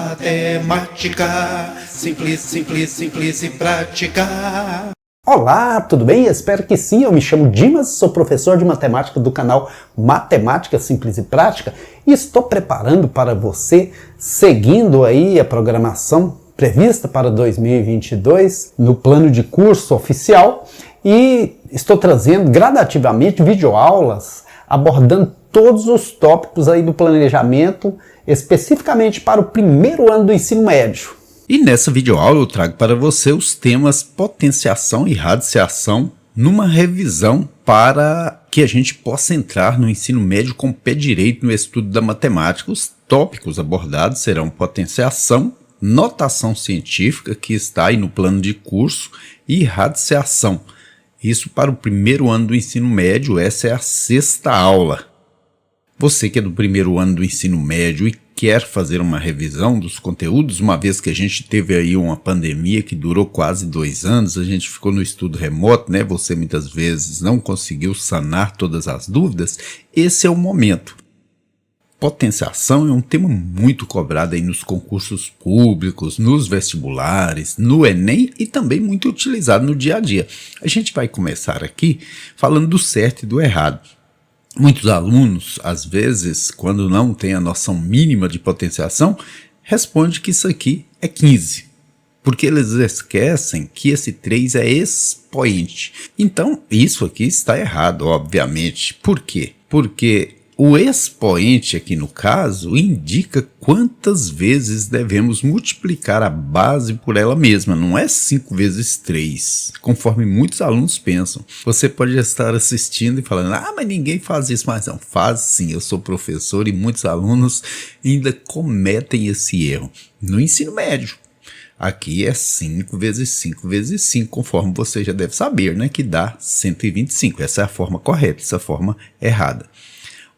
Matemática, simples, simples, simples e prática. Olá, tudo bem? Espero que sim. Eu me chamo Dimas, sou professor de matemática do canal Matemática Simples e Prática e estou preparando para você, seguindo aí a programação prevista para 2022 no plano de curso oficial, e estou trazendo gradativamente videoaulas abordando todos os tópicos aí do planejamento, especificamente para o primeiro ano do ensino médio. E nessa videoaula eu trago para você os temas potenciação e radiciação numa revisão para que a gente possa entrar no ensino médio com o pé direito no estudo da matemática. Os tópicos abordados serão potenciação, notação científica, que está aí no plano de curso, e radiciação. Isso para o primeiro ano do ensino médio, essa é a 6ª aula. Você que é do primeiro ano do ensino médio e quer fazer uma revisão dos conteúdos, uma vez que a gente teve aí uma pandemia que durou quase 2 anos, a gente ficou no estudo remoto, né? Você muitas vezes não conseguiu sanar todas as dúvidas, esse é o momento. Potenciação é um tema muito cobrado aí nos concursos públicos, nos vestibulares, no Enem e também muito utilizado no dia a dia. A gente vai começar aqui falando do certo e do errado. Muitos alunos, às vezes, quando não têm a noção mínima de potenciação, respondem que isso aqui é 15, porque eles esquecem que esse 3 é expoente. Então, isso aqui está errado, obviamente. Por quê? Porque o expoente aqui no caso indica quantas vezes devemos multiplicar a base por ela mesma, não é 5 vezes 3, conforme muitos alunos pensam. Você pode estar assistindo e falando, mas ninguém faz isso, mas não, faz sim, eu sou professor e muitos alunos ainda cometem esse erro. No ensino médio, aqui é 5 vezes 5 vezes 5, conforme você já deve saber, né, que dá 125, essa é a forma correta, essa é a forma errada.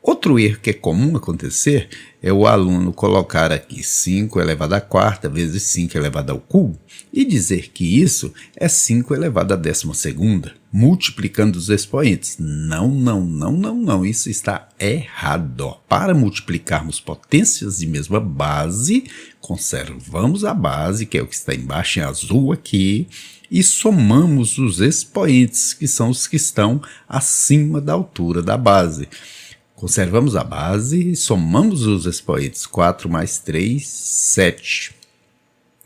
Outro erro que é comum acontecer é o aluno colocar aqui 5 elevado à quarta vezes 5 elevado ao cubo e dizer que isso é 5 elevado à 12ª, multiplicando os expoentes. Não, isso está errado. Para multiplicarmos potências de mesma base, conservamos a base, que é o que está embaixo em azul aqui, e somamos os expoentes, que são os que estão acima da altura da base. Conservamos a base e somamos os expoentes. 4 mais 3, 7.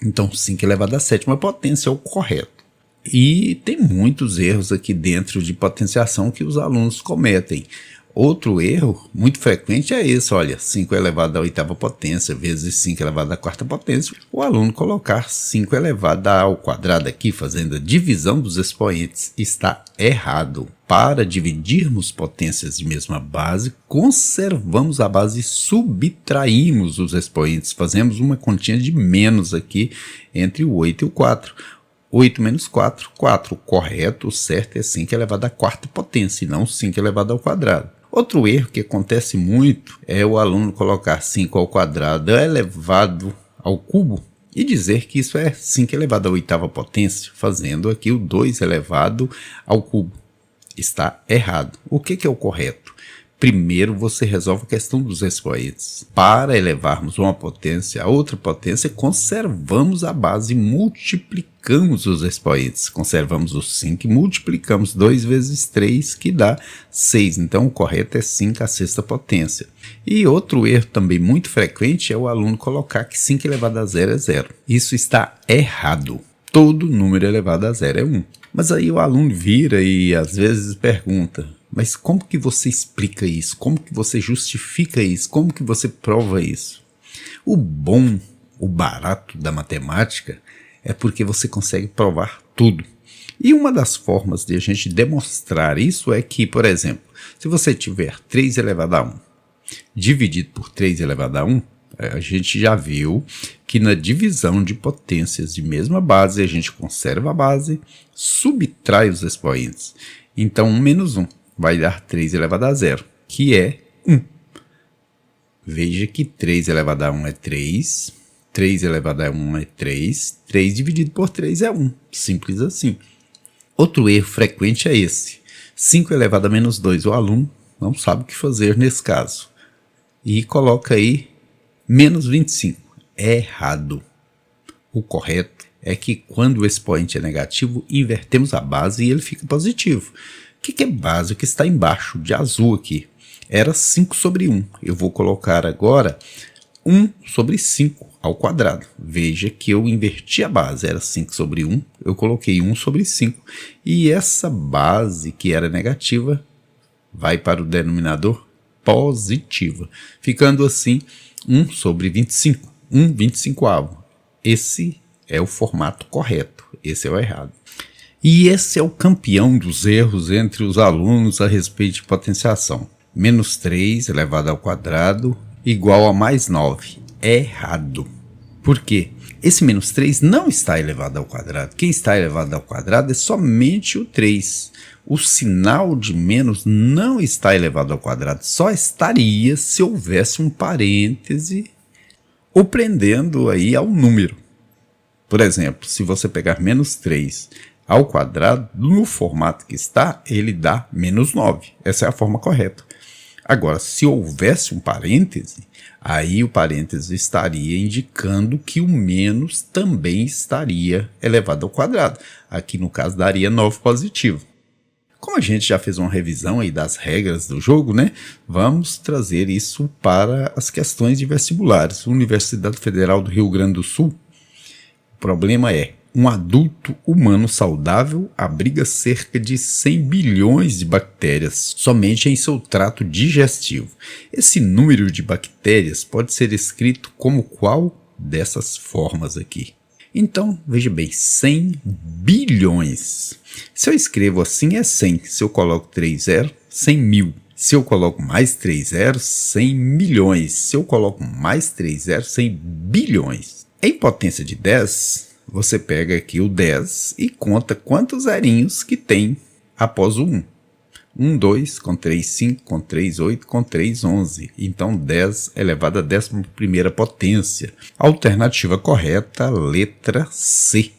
Então, 5 elevado à 7ª potência é o correto. E tem muitos erros aqui dentro de potenciação que os alunos cometem. Outro erro muito frequente é esse, olha, 5 elevado à 8ª potência vezes 5 elevado à 4ª potência. O aluno colocar 5 elevado ao quadrado aqui, fazendo a divisão dos expoentes, está errado. Para dividirmos potências de mesma base, conservamos a base e subtraímos os expoentes. Fazemos uma continha de menos aqui entre o 8 e o 4. 8 menos 4, 4. O correto, o certo é 5 elevado à 4ª potência e não 5 elevado ao quadrado. Outro erro que acontece muito é o aluno colocar 5 ao quadrado elevado ao cubo e dizer que isso é 5 elevado à 8ª potência, fazendo aqui o 2 elevado ao cubo. Está errado. O que é o correto? Primeiro você resolve a questão dos expoentes. Para elevarmos uma potência a outra potência, conservamos a base e multiplicamos os expoentes. Conservamos os 5 e multiplicamos 2 vezes 3, que dá 6. Então o correto é 5 à 6ª potência. E outro erro também muito frequente é o aluno colocar que 5 elevado a 0 é 0. Isso está errado. Todo número elevado a 0 é 1. Mas aí o aluno vira e às vezes pergunta, mas como que você explica isso? Como que você justifica isso? Como que você prova isso? O bom, o barato da matemática é porque você consegue provar tudo. E uma das formas de a gente demonstrar isso é que, por exemplo, se você tiver 3 elevado a 1 dividido por 3 elevado a 1, a gente já viu que na divisão de potências de mesma base, a gente conserva a base, subtrai os expoentes. Então 1 menos 1 vai dar 3 elevado a 0, que é 1. Veja que 3 elevado a 1 é 3, 3 elevado a 1 é 3, 3 dividido por 3 é 1, simples assim. Outro erro frequente é esse, 5 elevado a menos 2, o aluno não sabe o que fazer nesse caso. E coloca aí menos 25. errado. O correto é que quando o expoente é negativo, invertemos a base e ele fica positivo. O que é base? O que está embaixo de azul aqui? Era 5 sobre 1. Eu vou colocar agora 1 sobre 5 ao quadrado. Veja que eu inverti a base, era 5 sobre 1, eu coloquei 1 sobre 5. E essa base que era negativa vai para o denominador positiva, ficando assim 1 sobre 25, 1/25. Esse é o formato correto, esse é o errado. E esse é o campeão dos erros entre os alunos a respeito de potenciação. Menos 3 elevado ao quadrado igual a mais 9. Errado. Por quê? Esse menos 3 não está elevado ao quadrado. Quem está elevado ao quadrado é somente o 3. O sinal de menos não está elevado ao quadrado. Só estaria se houvesse um parêntese ou prendendo aí ao número. Por exemplo, se você pegar menos 3 ao quadrado, no formato que está, ele dá menos 9. Essa é a forma correta. Agora, se houvesse um parêntese, aí o parêntese estaria indicando que o menos também estaria elevado ao quadrado. Aqui, no caso, daria 9 positivo. Como a gente já fez uma revisão aí das regras do jogo, né? Vamos trazer isso para as questões de vestibulares. Universidade Federal do Rio Grande do Sul. O problema é: um adulto humano saudável abriga cerca de 100 bilhões de bactérias somente em seu trato digestivo. Esse número de bactérias pode ser escrito como qual dessas formas aqui. Então, veja bem, 100 bilhões. Se eu escrevo assim é 100. Se eu coloco 3 zeros, 100 mil. Se eu coloco mais 3 zeros, 100 milhões. Se eu coloco mais 3 zeros, 100 bilhões. Em potência de 10... você pega aqui o 10 e conta quantos zerinhos que tem após o 1. 1, 2, com 3, 5, com 3, 8, com 3, 11. Então 10 elevado à 11ª potência. Alternativa correta, letra C.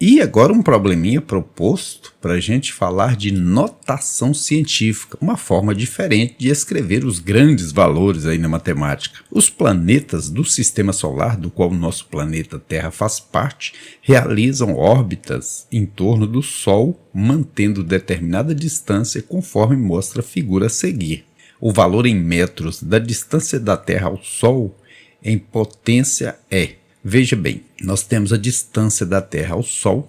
E agora um probleminha proposto para a gente falar de notação científica, uma forma diferente de escrever os grandes valores aí na matemática. Os planetas do Sistema Solar, do qual o nosso planeta Terra faz parte, realizam órbitas em torno do Sol, mantendo determinada distância conforme mostra a figura a seguir. O valor em metros da distância da Terra ao Sol em potência é... Veja bem, nós temos a distância da Terra ao Sol,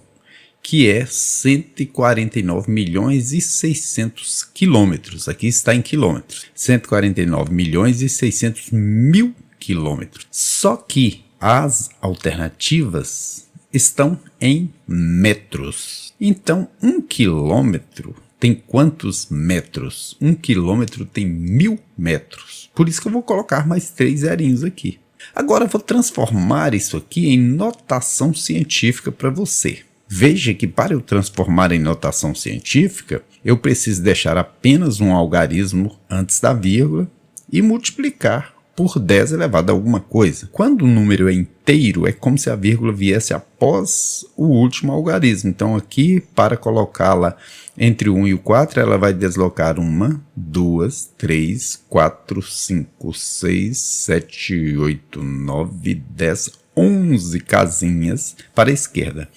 que é 149 milhões e 600 quilômetros. Aqui está em quilômetros. 149 milhões e 600 mil quilômetros. Só que as alternativas estão em metros. Então, 1 quilômetro tem quantos metros? 1 quilômetro tem 1000 metros. Por isso que eu vou colocar mais 3 zerinhos aqui. Agora eu vou transformar isso aqui em notação científica para você. Veja que para eu transformar em notação científica, eu preciso deixar apenas um algarismo antes da vírgula e multiplicar por 10 elevado a alguma coisa. Quando o número é inteiro, é como se a vírgula viesse após o último algarismo. Então aqui, para colocá-la entre o 1 e o 4, ela vai deslocar 1, 2, 3, 4, 5, 6, 7, 8, 9, 10, 11 casinhas para a esquerda.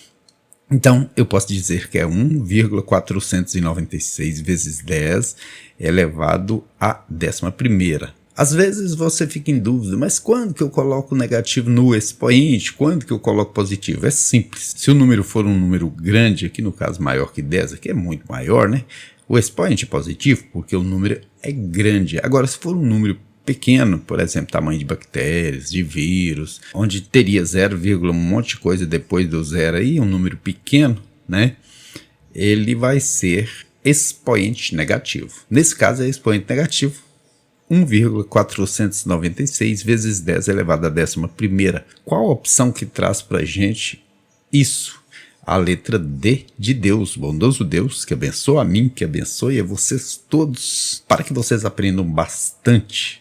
Então, eu posso dizer que é 1,496 vezes 10 elevado à 11ª. Às vezes você fica em dúvida, mas quando que eu coloco negativo no expoente? Quando que eu coloco positivo? É simples. Se o número for um número grande, aqui no caso maior que 10, aqui é muito maior, né? O expoente é positivo porque o número é grande. Agora, se for um número pequeno, por exemplo, tamanho de bactérias, de vírus, onde teria 0, um monte de coisa depois do zero aí, um número pequeno, né? Ele vai ser expoente negativo. Nesse caso é expoente negativo. 1,496 vezes 10 elevado à 11ª. Qual a opção que traz para a gente isso? A letra D de Deus, bondoso Deus, que abençoa a mim, que abençoe a vocês todos, para que vocês aprendam bastante.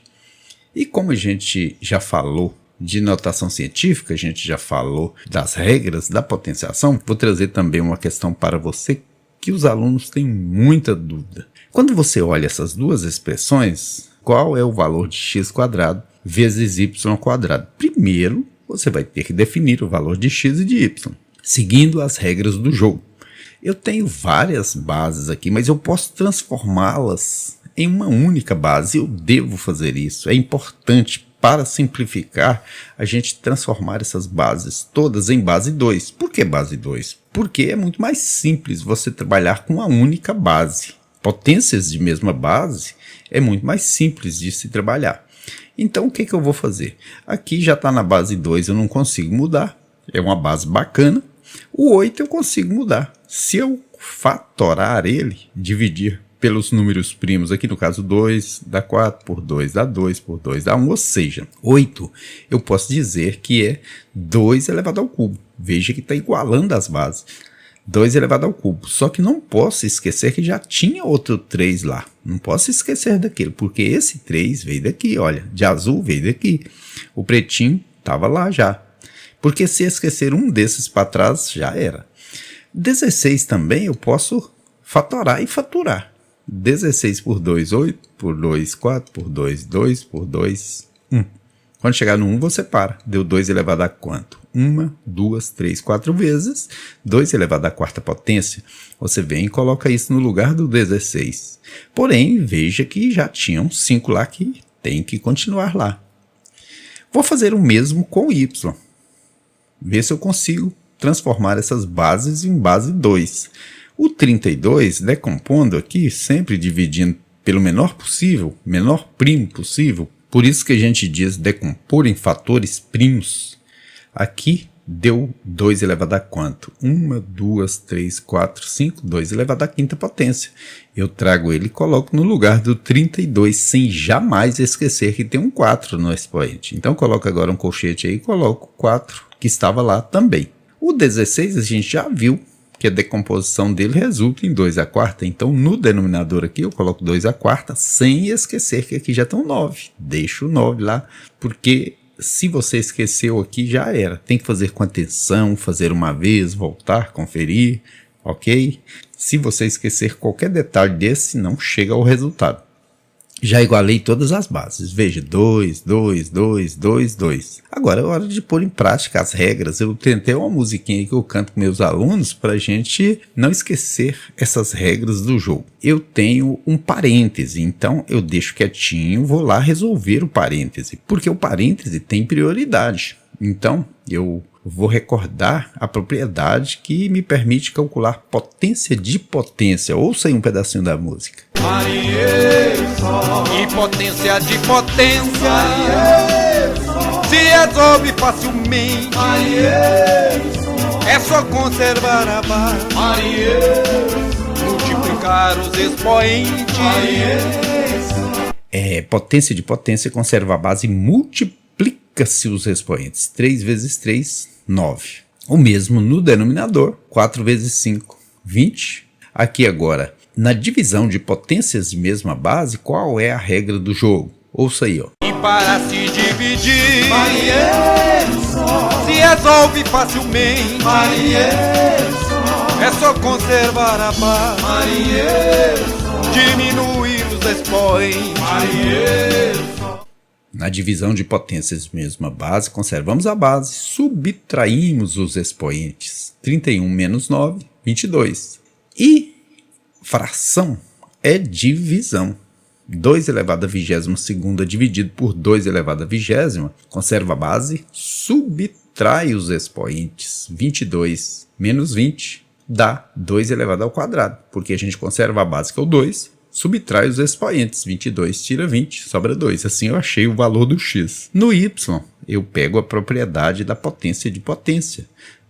E como a gente já falou de notação científica, a gente já falou das regras da potenciação, vou trazer também uma questão para você que os alunos têm muita dúvida. Quando você olha essas duas expressões, qual é o valor de x² vezes y ao quadrado. Primeiro, você vai ter que definir o valor de x e de y, seguindo as regras do jogo. Eu tenho várias bases aqui, mas eu posso transformá-las em uma única base. Eu devo fazer isso. É importante, para simplificar, a gente transformar essas bases todas em base 2. Por que base 2? Porque é muito mais simples você trabalhar com uma única base. Potências de mesma base é muito mais simples de se trabalhar. Então o que eu vou fazer? Aqui já está na base 2, eu não consigo mudar. É uma base bacana. O 8 eu consigo mudar. Se eu fatorar ele, dividir pelos números primos, aqui no caso 2 dá 4 por 2 dá 2 por 2 dá 1, ou seja, 8 eu posso dizer que é 2 elevado ao cubo. Veja que está igualando as bases. 2 elevado ao cubo. Só que não posso esquecer que já tinha outro 3 lá. Não posso esquecer daquele, porque esse 3 veio daqui, olha, de azul veio daqui. O pretinho estava lá já. Porque se esquecer um desses para trás, já era. 16 também eu posso fatorar e faturar. 16 por 2, 8, por 2, 4, por 2, 2, por 2, 1. Quando chegar no 1, você para. Deu 2 elevado a quanto? 1, 2, 3, 4 vezes. 2 elevado à quarta potência. Você vem e coloca isso no lugar do 16. Porém, veja que já tinham 5 lá que tem que continuar lá. Vou fazer o mesmo com y. Ver se eu consigo transformar essas bases em base 2. O 32, decompondo aqui, sempre dividindo pelo menor possível, menor primo possível, por isso que a gente diz decompor em fatores primos. Aqui deu 2 elevado a quanto? 1, 2, 3, 4, 5, 2 elevado à quinta potência. Eu trago ele e coloco no lugar do 32, sem jamais esquecer que tem um 4 no expoente. Então coloco agora um colchete aí e coloco 4, que estava lá também. O 16 a gente já viu que a decomposição dele resulta em 2 à quarta. Então, no denominador aqui, eu coloco 2 à quarta, sem esquecer que aqui já estão 9. Deixo o 9 lá, porque se você esqueceu aqui, já era. Tem que fazer com atenção, fazer uma vez, voltar, conferir, ok? Se você esquecer qualquer detalhe desse, não chega ao resultado. Já igualei todas as bases. Veja, 2, 2, 2, 2, 2. Agora é hora de pôr em prática as regras. Eu tentei uma musiquinha aí que eu canto com meus alunos para a gente não esquecer essas regras do jogo. Eu tenho um parêntese, então eu deixo quietinho, vou lá resolver o parêntese, porque o parêntese tem prioridade. Então eu vou recordar a propriedade que me permite calcular potência de potência. Ouça aí um pedacinho da música. E potência de potência se resolve facilmente. É só conservar a base, multiplicar os expoentes. Potência de potência conserva a base e multiplica-se os expoentes. 3 vezes 3, 9. O mesmo no denominador, 4 vezes 5, 20. Aqui agora, na divisão de potências de mesma base, qual é a regra do jogo? Ouça aí, ó. E para se dividir, se resolve facilmente. É só conservar a base, diminuir os expoentes. Na divisão de potências de mesma base, conservamos a base, subtraímos os expoentes. 31 menos 9, 22. E fração é divisão. 2 elevado à 22ª dividido por 2 elevado à 20ª, conserva a base, subtrai os expoentes. 22 menos 20 dá 2 elevado ao quadrado, porque a gente conserva a base que é o 2, subtrai os expoentes. 22 tira 20, sobra 2. Assim eu achei o valor do x. No y, eu pego a propriedade da potência de potência.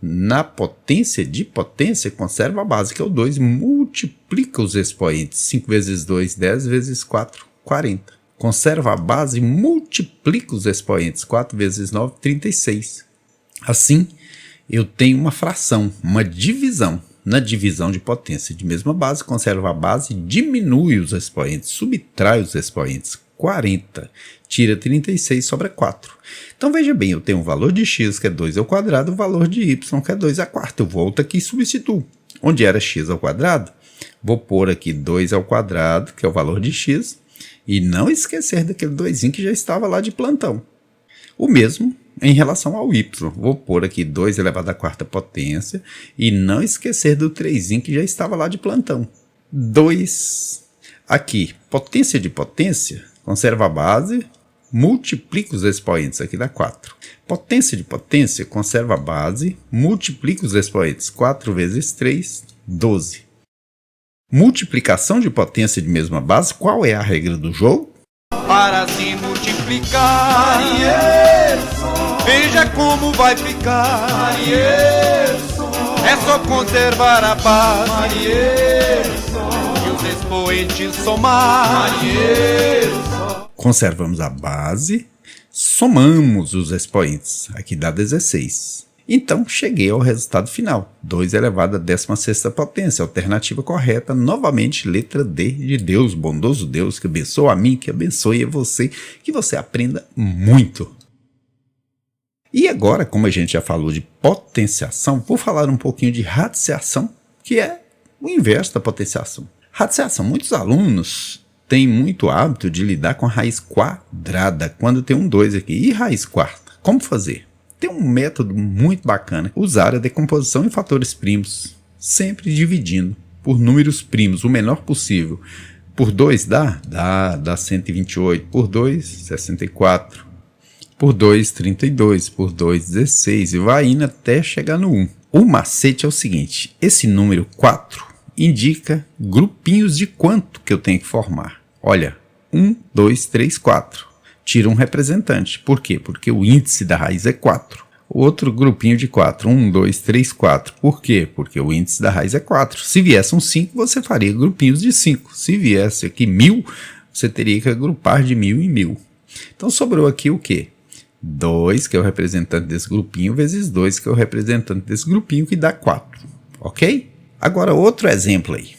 Na potência de potência, conserva a base, que é o 2, multiplica os expoentes. 5 vezes 2, 10 vezes 4, 40. Conserva a base, multiplica os expoentes. 4 vezes 9, 36. Assim, eu tenho uma fração, uma divisão. Na divisão de potência de mesma base, conserva a base, diminui os expoentes, subtrai os expoentes. 40, tira 36, sobra 4. Então veja bem, eu tenho o valor de x, que é 2 ao quadrado, o valor de y, que é 2 à quarta. Eu volto aqui e substituo. Onde era x ao quadrado, vou pôr aqui 2 ao quadrado, que é o valor de x, E não esquecer daquele 2 que já estava lá de plantão. O mesmo em relação ao y. Vou pôr aqui 2 elevado à quarta potência e não esquecer do 3 que já estava lá de plantão. 2. Aqui, potência de potência, conserva a base, multiplica os expoentes, aqui dá 4. Potência de potência, conserva a base, multiplica os expoentes, 4 vezes 3, 12. Multiplicação de potência de mesma base, qual é a regra do jogo? Para se multiplicar, veja como vai ficar. É só conservar a base e os expoentes somar. Conservamos a base, somamos os expoentes, aqui dá 16. Então, cheguei ao resultado final, 2 elevado à 16ª potência, alternativa correta, novamente letra D de Deus, bondoso Deus, que abençoa a mim, que abençoe a você, que você aprenda muito. E agora, como a gente já falou de potenciação, vou falar um pouquinho de radiciação, que é o inverso da potenciação. Radiciação, muitos alunos têm muito hábito de lidar com a raiz quadrada, quando tem um 2 aqui, e raiz quarta, como fazer? Tem um método muito bacana, usar a decomposição em fatores primos, sempre dividindo por números primos, o menor possível. Por 2 dá 128, por 2, 64, por 2, 32, por 2, 16, e vai indo até chegar no 1. O macete é o seguinte, esse número 4 indica grupinhos de quanto que eu tenho que formar. Olha, 1, 2, 3, 4. Tira um representante. Por quê? Porque o índice da raiz é 4. Outro grupinho de 4. 1, 2, 3, 4. Por quê? Porque o índice da raiz é 4. Se viesse um 5, você faria grupinhos de 5. Se viesse aqui 1000, você teria que agrupar de 1000 em 1000. Então sobrou aqui o quê? 2, que é o representante desse grupinho, vezes 2, que é o representante desse grupinho, que dá 4. Ok? Agora outro exemplo aí.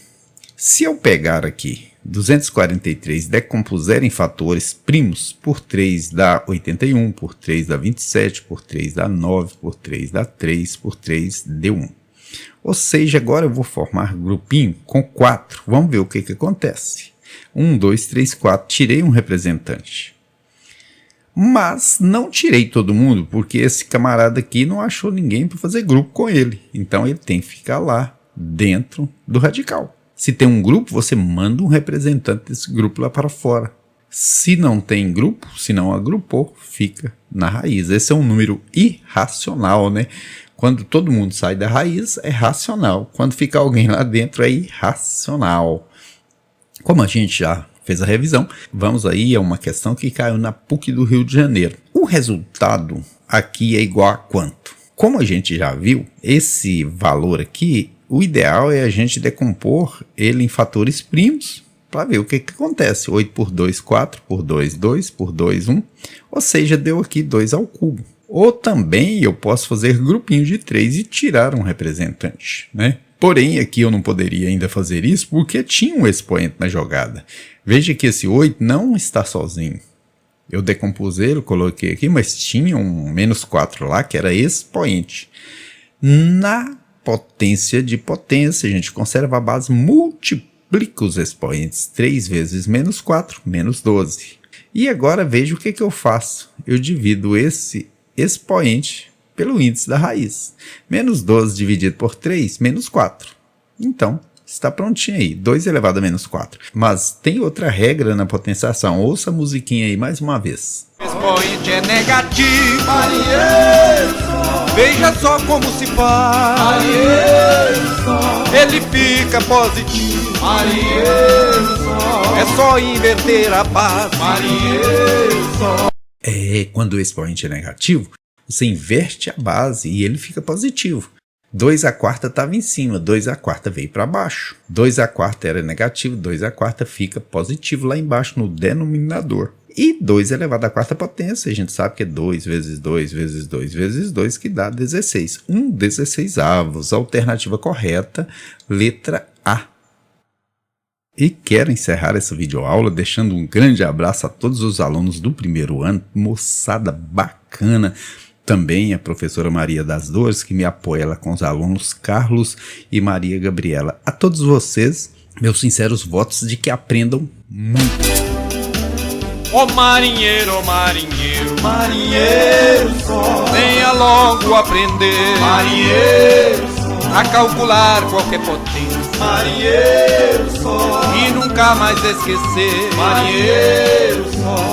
Se eu pegar aqui 243 decompuser em fatores primos, por 3 dá 81, por 3 dá 27, por 3 dá 9, por 3 dá 3, por 3 deu 1. Ou seja, agora eu vou formar grupinho com 4. Vamos ver o que acontece. 1, 2, 3, 4. Tirei um representante. Mas não tirei todo mundo, porque esse camarada aqui não achou ninguém para fazer grupo com ele. Então ele tem que ficar lá dentro do radical. Se tem um grupo, você manda um representante desse grupo lá para fora. Se não tem grupo, se não agrupou, fica na raiz. Esse é um número irracional, né? Quando todo mundo sai da raiz, é racional. Quando fica alguém lá dentro, é irracional. Como a gente já fez a revisão, vamos aí a uma questão que caiu na PUC do Rio de Janeiro. O resultado aqui é igual a quanto? Como a gente já viu, esse valor aqui, o ideal é a gente decompor ele em fatores primos para ver o que acontece. 8 por 2, 4, por 2, 2, por 2, 1. Ou seja, deu aqui 2 ao cubo. Ou também eu posso fazer grupinho de 3 e tirar um representante, né? Porém, aqui eu não poderia ainda fazer isso porque tinha um expoente na jogada. Veja que esse 8 não está sozinho. Eu decompus ele, coloquei aqui, mas tinha um menos 4 lá que era expoente. Na potência de potência, a gente conserva a base, multiplica os expoentes. 3 vezes menos 4, menos 12. E agora veja o que eu faço. Eu divido esse expoente pelo índice da raiz. Menos 12 dividido por 3, menos 4. Então, está prontinho aí, 2 elevado a menos 4. Mas tem outra regra na potenciação. Ouça a musiquinha aí mais uma vez. Expoente é negativo. Veja só como se faz. Ele fica positivo. É só inverter a base. Quando o expoente é negativo, você inverte a base e ele fica positivo. 2 a quarta estava em cima, 2 a quarta veio para baixo. 2 a quarta era negativo, 2 a quarta fica positivo lá embaixo no denominador. E 2 elevado à quarta potência, a gente sabe que é 2 vezes 2 vezes 2 vezes 2, que dá 16. 1/16avos, alternativa correta, letra A. E quero encerrar essa videoaula deixando um grande abraço a todos os alunos do primeiro ano, moçada bacana. Também a professora Maria das Dores, que me apoia ela com os alunos Carlos e Maria Gabriela. A todos vocês, meus sinceros votos de que aprendam muito. Ó marinheiro, marinheiro só, venha logo aprender, marinheiro só, a calcular qualquer potência, marinheiro só, e nunca mais esquecer, marinheiro só.